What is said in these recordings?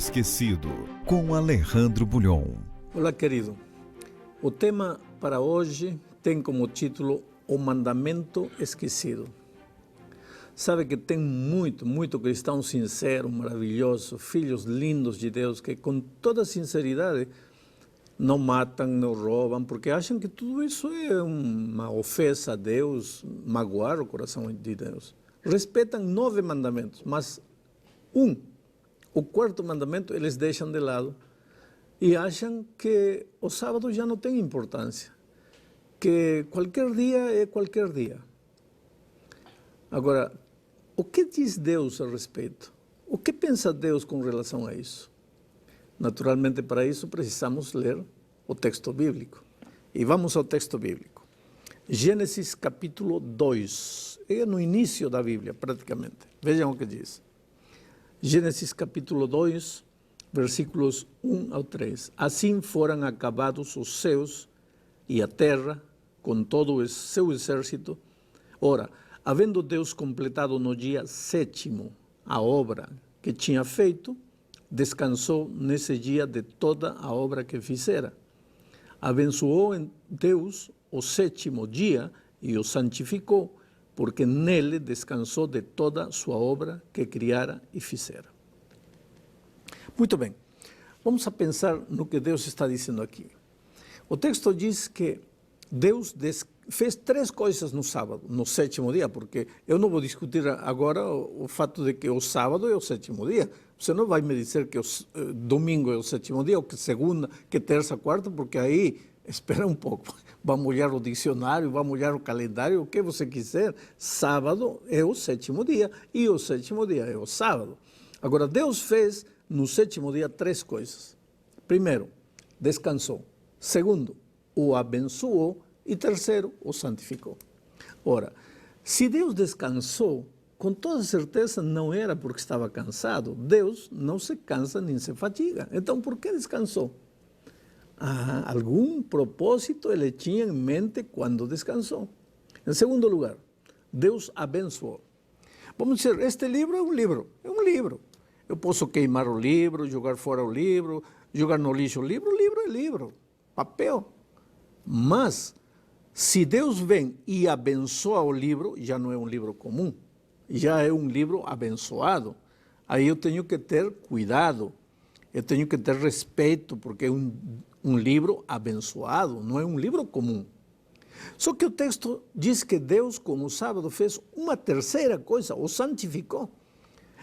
Esquecido, com Alejandro Bulhon. Olá, querido. O tema para hoje tem como título O Mandamento Esquecido. Sabe que tem muito cristão sincero, maravilhoso, filhos lindos de Deus que com toda sinceridade não matam, não roubam, porque acham que tudo isso é uma ofensa a Deus, magoar o coração de Deus. Respeitam 9 mandamentos, mas o quarto mandamento, eles deixam de lado e acham que o sábado já não tem importância, que qualquer dia é qualquer dia. Agora, o que diz Deus a respeito? O que pensa Deus com relação a isso? Naturalmente, para isso precisamos ler o texto bíblico. E vamos ao texto bíblico. Gênesis capítulo 2, é no início da Bíblia, praticamente. Vejam o que diz. Gênesis capítulo 2, versículos 1 ao 3. Assim foram acabados os céus e a terra, com todo o seu exército. Ora, havendo Deus completado no dia 7º a obra que tinha feito, descansou nesse dia de toda a obra que fizera. Abençoou Deus o 7º dia e o santificou, porque nele descansou de toda a sua obra que criara e fizera. Muito bem, vamos a pensar no que Deus está dizendo aqui. O texto diz que Deus fez 3 coisas no sábado, no 7º dia, porque eu não vou discutir agora o fato de que o sábado é o 7º dia. Você não vai me dizer que o domingo é o 7º dia, ou que segunda, que terça, quarta, porque aí, espera um pouco, vamos olhar o dicionário, vamos olhar o calendário, o que você quiser. Sábado é o 7º dia, e o 7º dia é o sábado. Agora, Deus fez no 7º dia 3 coisas. Primeiro, descansou. Segundo, o abençoou. E terceiro, o santificou. Ora, se Deus descansou, com toda certeza não era porque estava cansado. Deus não se cansa nem se fatiga. Então, por que descansou? Algum propósito ele tinha em mente quando descansou. Em segundo lugar, Deus abençoou. Vamos dizer, este livro é um livro. É um livro. Eu posso queimar o livro, jogar fora o livro, jogar no lixo o livro. Livro é livro, papel. Mas, se Deus vem e abençoa o livro, já não é um livro comum, já é um livro abençoado. Aí eu tenho que ter cuidado, eu tenho que ter respeito, porque é um livro abençoado, não é um livro comum. Só que o texto diz que Deus, como o sábado, fez uma terceira coisa, o santificou.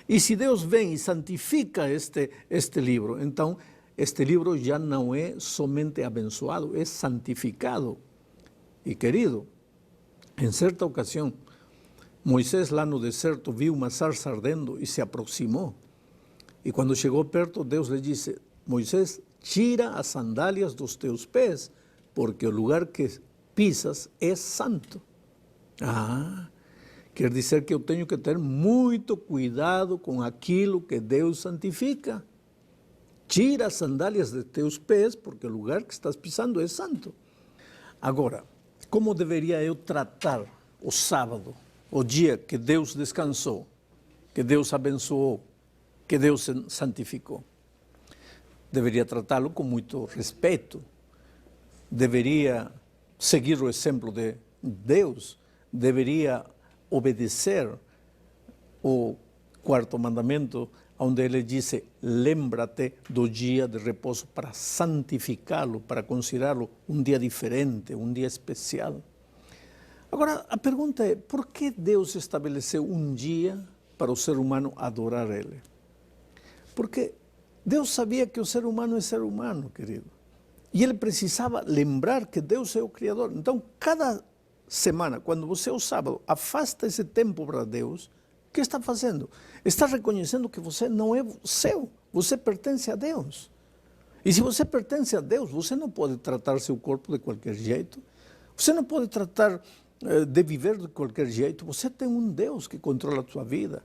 E se Deus vem e santifica este livro, então este livro já não é somente abençoado, é santificado. E querido, em certa ocasião, Moisés lá no deserto viu uma sarça ardendo e se aproximou. E quando chegou perto, Deus lhe disse: Moisés, tira as sandálias dos teus pés, porque o lugar que pisas é santo. Quer dizer que eu tenho que ter muito cuidado com aquilo que Deus santifica. Tira as sandálias de teus pés, porque o lugar que estás pisando é santo. Agora, como deveria eu tratar o sábado, o dia que Deus descansou, que Deus abençoou, que Deus santificou? Deveria tratá-lo com muito respeito, deveria seguir o exemplo de Deus, deveria obedecer o 4º mandamento, onde ele disse: lembra-te do dia de repouso para santificá-lo, para considerá-lo um dia diferente, um dia especial. Agora, a pergunta é, por que Deus estabeleceu um dia para o ser humano adorar Ele? Porque Deus sabia que o ser humano é ser humano, querido. E Ele precisava lembrar que Deus é o Criador. Então, cada semana, quando você, o sábado, afasta esse tempo para Deus, o que está fazendo? Está reconhecendo que você não é seu, você pertence a Deus. E se você pertence a Deus, você não pode tratar seu corpo de qualquer jeito, você não pode tratar de viver de qualquer jeito. Você tem um Deus que controla a sua vida,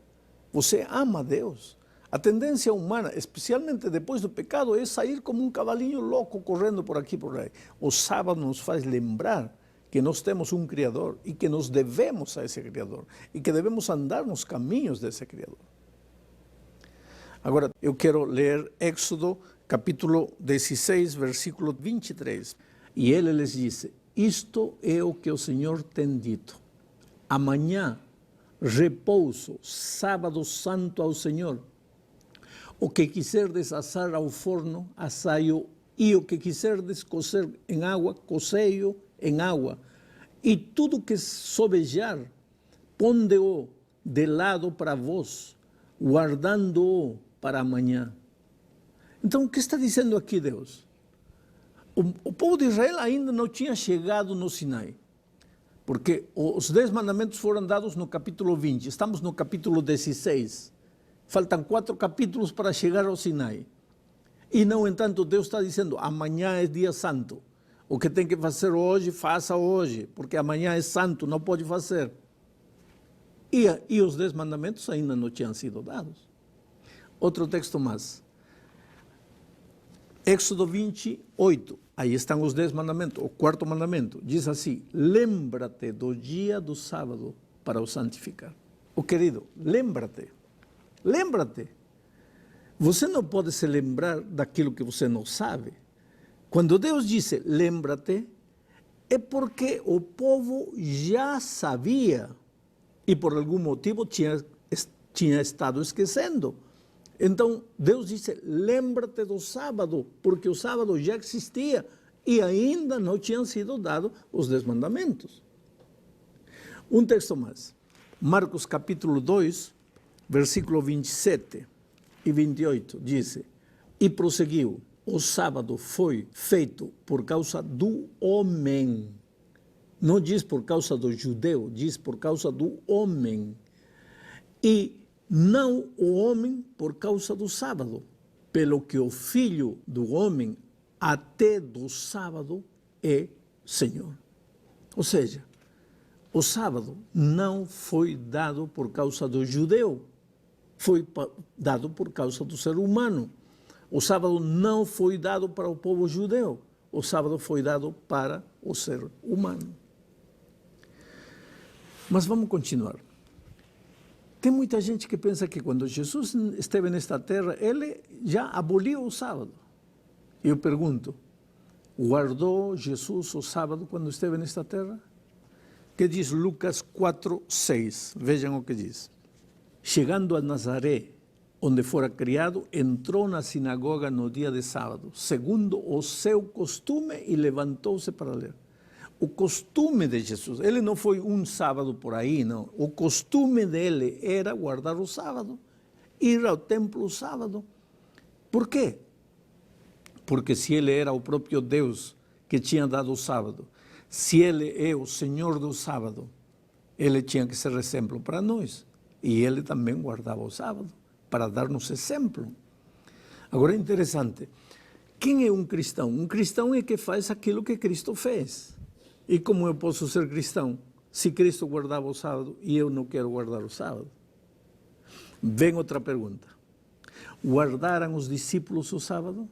você ama a Deus. A tendência humana, especialmente depois do pecado, é sair como um cavalinho louco correndo por aqui e por aí. O sábado nos faz lembrar que nós temos um Criador e que nos devemos a esse Criador e que devemos andar nos caminhos desse Criador. Agora, eu quero ler Éxodo, capítulo 16, versículo 23. E ele lhes disse: isto é o que o Senhor tem dito. Amanhã, repouso, sábado santo ao Senhor. O que quiserdes assar ao forno, assai-o, e o que quiserdes cocer em água, cozei-o em água. E tudo que sobejar, ponde-o de lado para vós, guardando-o para amanhã. Então, o que está dizendo aqui Deus? O povo de Israel ainda não tinha chegado no Sinai, porque os 10 mandamentos foram dados no capítulo 20, estamos no capítulo 16. Faltam 4 capítulos para chegar ao Sinai. E, no entanto, Deus está dizendo, amanhã é dia santo. O que tem que fazer hoje, faça hoje, porque amanhã é santo, não pode fazer. E os 10 mandamentos ainda não tinham sido dados. Outro texto mais. Éxodo 28, aí estão os 10 mandamentos. O 4º mandamento diz assim: lembra-te do dia do sábado para o santificar. Oh, querido, lembra-te. Lembra-te. Você não pode se lembrar daquilo que você não sabe. Quando Deus disse lembra-te, é porque o povo já sabia e por algum motivo tinha estado esquecendo. Então Deus disse, lembra-te do sábado, porque o sábado já existia e ainda não tinham sido dados os 10 mandamentos. Um texto mais, Marcos capítulo 2, versículo 27 e 28, diz, e prosseguiu, o sábado foi feito por causa do homem. Não diz por causa do judeu, diz por causa do homem. E não o homem por causa do sábado, pelo que o filho do homem até do sábado é Senhor. Ou seja, o sábado não foi dado por causa do judeu, foi dado por causa do ser humano. O sábado não foi dado para o povo judeu, o sábado foi dado para o ser humano. Mas vamos continuar. Tem muita gente que pensa que quando Jesus esteve nesta terra, ele já aboliu o sábado. Eu pergunto, guardou Jesus o sábado quando esteve nesta terra? Que diz Lucas 4, 6, vejam o que diz. Chegando a Nazaré, onde fora criado, entrou na sinagoga no dia de sábado, segundo o seu costume, e levantou-se para ler. O costume de Jesus, ele não foi um sábado por aí, não. O costume dele era guardar o sábado, ir ao templo o sábado. Por quê? Porque se ele era o próprio Deus que tinha dado o sábado, se ele é o Senhor do sábado, ele tinha que ser exemplo para nós. E ele também guardava o sábado, para dar-nos exemplo. Agora é interessante, quem é um cristão? Um cristão é que faz aquilo que Cristo fez. E como eu posso ser cristão se Cristo guardava o sábado e eu não quero guardar o sábado? Vem outra pergunta. Guardaram os discípulos o sábado?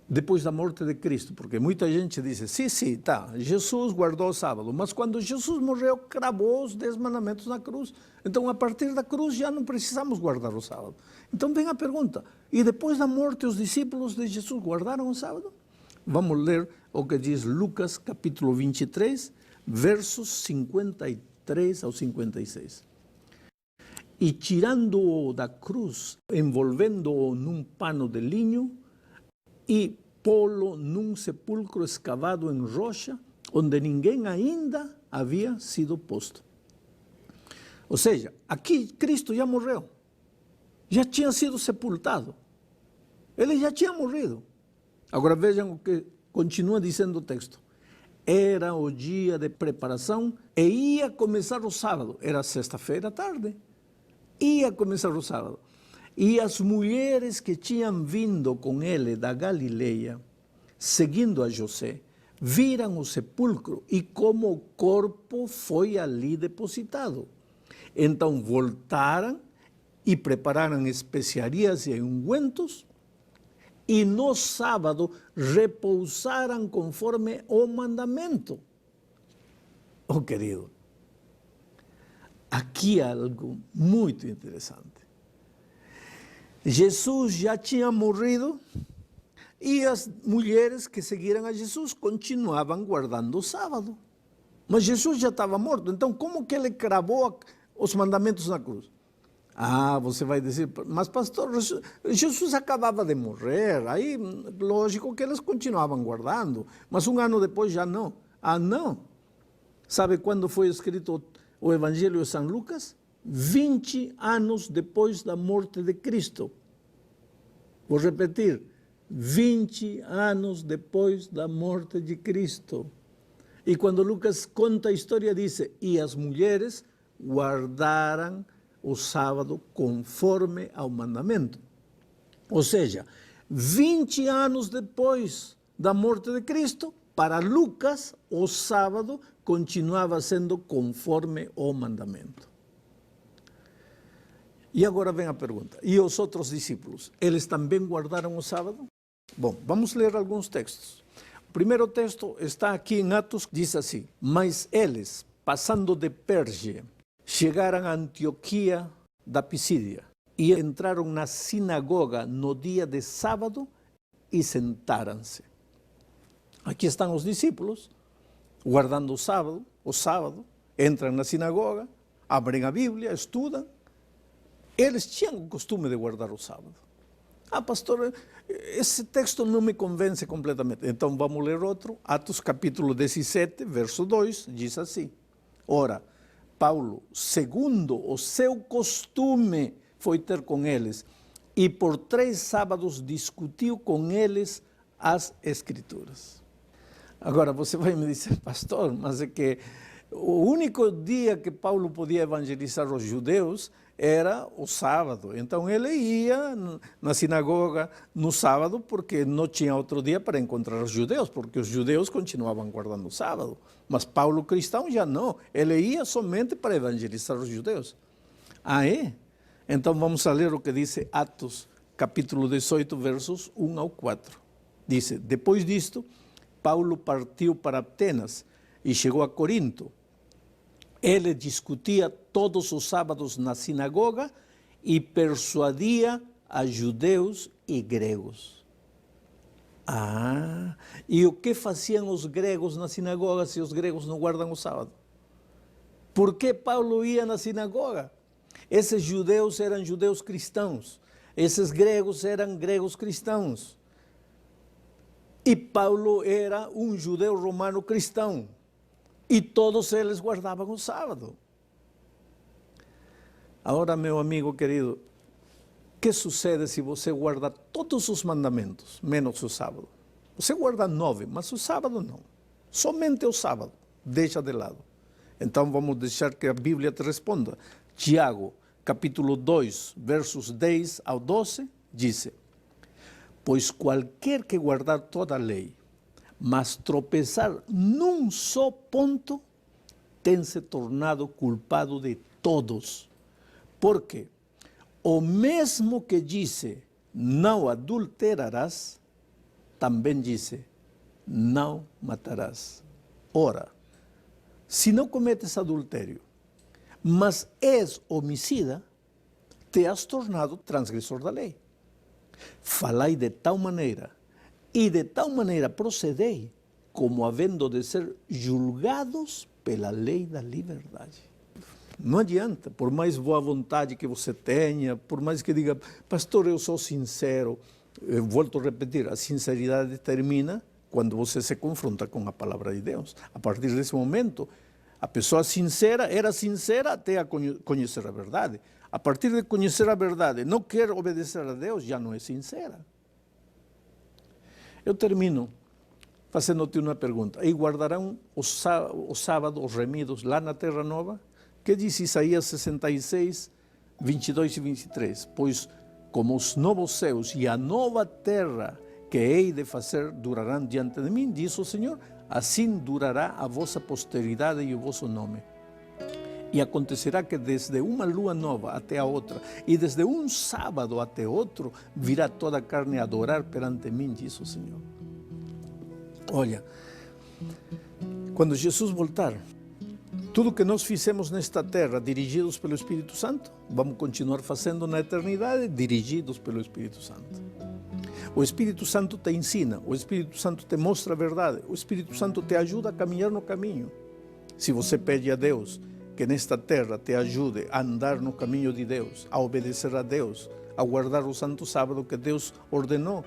Depois da morte de Cristo, porque muita gente diz, sim, tá, Jesus guardou o sábado, mas quando Jesus morreu, cravou os 10 mandamentos na cruz. Então, a partir da cruz, já não precisamos guardar o sábado. Então, vem a pergunta, e depois da morte, os discípulos de Jesus guardaram o sábado? Vamos ler o que diz Lucas, capítulo 23, versos 53 ao 56. E tirando-o da cruz, envolvendo-o num pano de linho, e pô-lo num sepulcro escavado em rocha, onde ninguém ainda havia sido posto. Ou seja, aqui Cristo já morreu, já tinha sido sepultado, ele já tinha morrido. Agora vejam o que continua dizendo o texto. Era o dia de preparação e ia começar o sábado, era sexta-feira à tarde, ia começar o sábado. E as mulheres que tinham vindo com ele da Galileia, seguindo a José, viram o sepulcro e como o corpo foi ali depositado. Então voltaram e prepararam especiarias e ungüentos, e no sábado repousaram conforme o mandamento. Oh, querido, aqui há algo muito interessante. Jesus já tinha morrido e as mulheres que seguiram a Jesus continuavam guardando o sábado. Mas Jesus já estava morto, então como que ele cravou os mandamentos na cruz? Ah, você vai dizer, mas pastor, Jesus acabava de morrer, aí lógico que eles continuavam guardando, mas um ano depois já não. Ah, não. Sabe quando foi escrito o Evangelho de São Lucas? 20 anos depois da morte de Cristo. Vou repetir, 20 anos depois da morte de Cristo. E quando Lucas conta a história, diz, e as mulheres guardaram o sábado conforme ao mandamento. Ou seja, 20 anos depois da morte de Cristo, para Lucas, o sábado continuava sendo conforme ao mandamento. E agora vem a pergunta, e os outros discípulos, eles também guardaram o sábado? Bom, vamos ler alguns textos. O primeiro texto está aqui em Atos, diz assim, mas eles, passando de Perge, chegaram a Antioquia da Pisídia e entraram na sinagoga no dia de sábado e sentaram-se. Aqui estão os discípulos, guardando o sábado, entram na sinagoga, abrem a Bíblia, estudam. Eles tinham o costume de guardar o sábado. Ah, pastor, esse texto não me convence completamente. Então vamos ler outro. Atos capítulo 17, verso 2, diz assim. Ora, Paulo, segundo o seu costume, foi ter com eles e por 3 sábados discutiu com eles as Escrituras. Agora você vai me dizer, pastor, mas é que o único dia que Paulo podia evangelizar os judeus era o sábado. Então ele ia na sinagoga no sábado porque não tinha outro dia para encontrar os judeus, porque os judeus continuavam guardando o sábado. Mas Paulo cristão já não, ele ia somente para evangelizar os judeus. Ah, é? Então vamos a ler o que diz Atos, capítulo 18, versos 1 ao 4. Diz, depois disto, Paulo partiu para Atenas e chegou a Corinto. Ele discutia todos os sábados na sinagoga e persuadia a judeus e gregos. Ah, e o que faziam os gregos na sinagoga se os gregos não guardam o sábado? Por que Paulo ia na sinagoga? Esses judeus eram judeus cristãos, esses gregos eram gregos cristãos. E Paulo era um judeu romano cristão. E todos eles guardavam o sábado. Agora, meu amigo querido, o que sucede se você guarda todos os mandamentos, menos o sábado? Você guarda 9, mas o sábado não. Somente o sábado, deixa de lado. Então vamos deixar que a Bíblia te responda. Tiago, capítulo 2, versos 10 ao 12, diz: pois qualquer que guardar toda a lei, mas tropeçar num só ponto, tem se tornado culpado de todos. Porque o mesmo que disse, não adulterarás, também disse, não matarás. Ora, se não cometes adultério, mas és homicida, te has tornado transgressor da lei. Falai de tal maneira, e de tal maneira procedei, como havendo de ser julgados pela lei da liberdade. Não adianta, por mais boa vontade que você tenha, por mais que diga, pastor, eu sou sincero, eu volto a repetir, a sinceridade termina quando você se confronta com a palavra de Deus. A partir desse momento, a pessoa sincera era sincera até a conhecer a verdade. A partir de conhecer a verdade, não quer obedecer a Deus, já não é sincera. Eu termino fazendo-te uma pergunta. E guardarão o sábado, os remidos, lá na Terra Nova? Que diz Isaías 66, 22 e 23? Pois como os novos céus e a nova terra que hei de fazer durarão diante de mim, diz o Senhor, assim durará a vossa posteridade e o vosso nome. E acontecerá que desde uma lua nova até a outra, e desde um sábado até outro, virá toda a carne a adorar perante mim, diz o Senhor. Olha, quando Jesus voltar, Tudo que nós fizemos nesta terra, dirigidos pelo Espírito Santo, vamos continuar fazendo na eternidade, dirigidos pelo Espírito Santo. O Espírito Santo te ensina, o Espírito Santo te mostra a verdade, o Espírito Santo te ajuda a caminhar no caminho. Se você pede a Deus que nesta terra te ajude a andar no caminho de Deus, a obedecer a Deus, a guardar o santo sábado que Deus ordenou,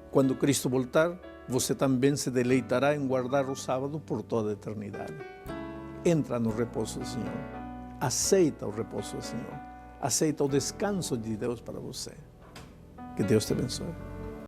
quando Cristo voltar, você também se deleitará em guardar o sábado por toda a eternidade. Entra no repouso do Senhor. Aceita o repouso do Senhor. Aceita o descanso de Deus para você. Que Deus te abençoe.